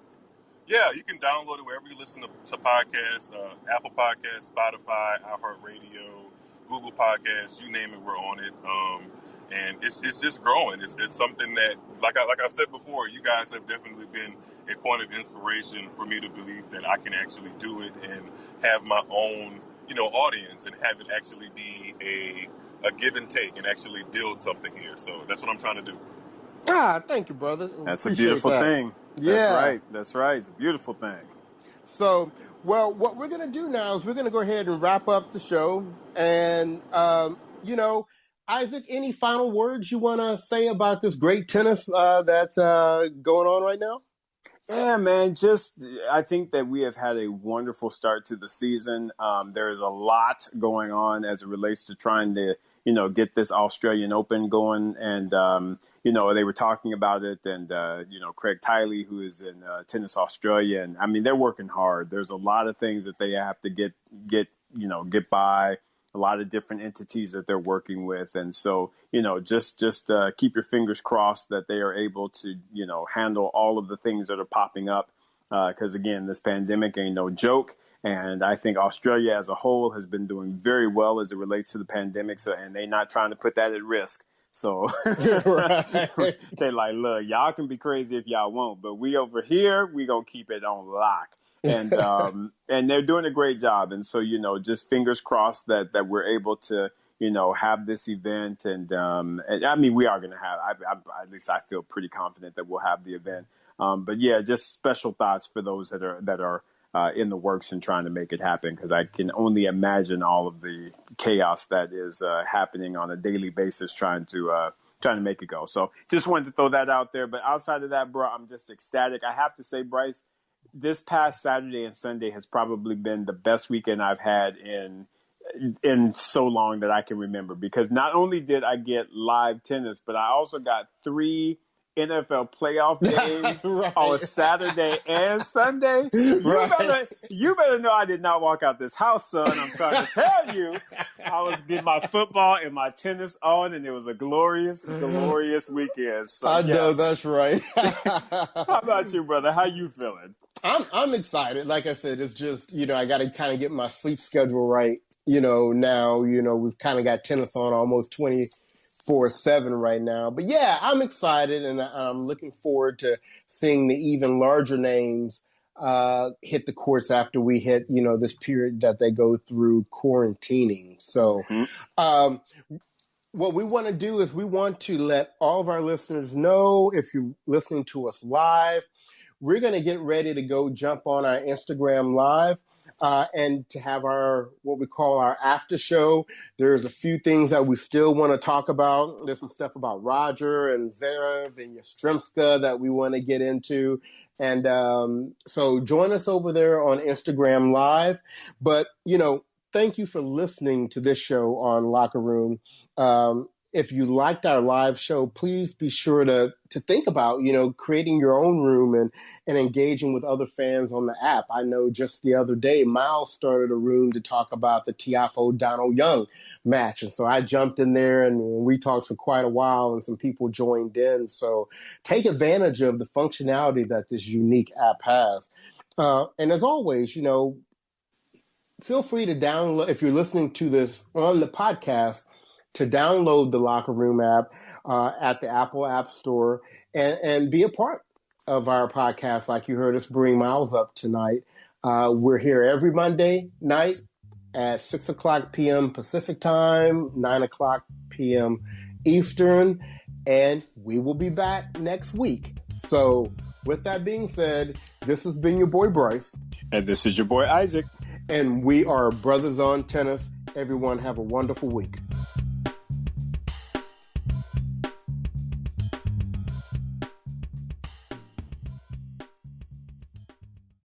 D: Yeah, you can download it wherever you listen to podcasts, Apple Podcasts, Spotify, iHeartRadio, Google Podcasts, you name it, we're on it. And it's just growing. It's something that, like I've said before, you guys have definitely been a point of inspiration for me to believe that I can actually do it and have my own, audience and have it actually be a give and take and actually build something here. So that's what I'm trying to do.
C: Thank you, brother.
B: That's a beautiful thing.
C: Yeah.
B: That's right. It's a beautiful thing.
C: So, well, what we're going to do now is we're going to go ahead and wrap up the show. And, Isaac, any final words you want to say about this great tennis that's going on right now?
B: Yeah, man. I think that we have had a wonderful start to the season. There is a lot going on as it relates to trying to, get this Australian Open going. And, they were talking about it. And, Craig Tiley, who is in Tennis Australia. And I mean, they're working hard. There's a lot of things that they have to get by. A lot of different entities that they're working with. And so, just keep your fingers crossed that they are able to, handle all of the things that are popping up. Because, again, this pandemic ain't no joke. And I think Australia as a whole has been doing very well as it relates to the pandemic. So, and they're not trying to put that at risk. So
C: Right.
B: They're like, look, y'all can be crazy if y'all want, but we over here, we going to keep it on lock. And they're doing a great job. And so, just fingers crossed that we're able to, have this event. And I mean, we are going to have, at least I feel pretty confident that we'll have the event. But yeah, just special thoughts for those that are in the works and trying to make it happen, because I can only imagine all of the chaos that is happening on a daily basis trying to make it go. So just wanted to throw that out there. But outside of that, bro, I'm just ecstatic. I have to say, Bryce, this past Saturday and Sunday has probably been the best weekend I've had in so long that I can remember, because not only did I get live tennis, but I also got 3 NFL playoff games
C: right.
B: on Saturday and Sunday. You better know I did not walk out this house, son. I'm trying to tell you, I was getting my football and my tennis on, and it was a glorious, glorious weekend. So,
C: I know, that's right.
B: How about you, brother? How you feeling?
C: I'm excited. Like I said, it's just, I got to kind of get my sleep schedule right. Now, we've kind of got tennis on almost 24/7 right now. But yeah, I'm excited, and I'm looking forward to seeing the even larger names hit the courts after we hit, this period that they go through quarantining. So what we want to do is we want to let all of our listeners know, if you're listening to us live, we're going to get ready to go jump on our Instagram Live. And to have what we call our after show. There's a few things that we still want to talk about. There's some stuff about Roger and Zverev and Yastremska that we want to get into. And so join us over there on Instagram Live. But, thank you for listening to this show on Locker Room. If you liked our live show, please be sure to think about, creating your own room and engaging with other fans on the app. I know just the other day, Myles started a room to talk about the Tiafoe Donald Young match. And so I jumped in there and we talked for quite a while and some people joined in. So take advantage of the functionality that this unique app has. And as always, feel free to download, if you're listening to this on the podcast, to download the Locker Room app at the Apple App Store and be a part of our podcast like you heard us bring Myles up tonight. We're here every Monday night at 6 o'clock p.m. Pacific Time, 9 o'clock p.m. Eastern, and we will be back next week. So with that being said, this has been your boy Bryce.
B: And this is your boy Isaac.
C: And we are Brothers on Tennis. Everyone have a wonderful week.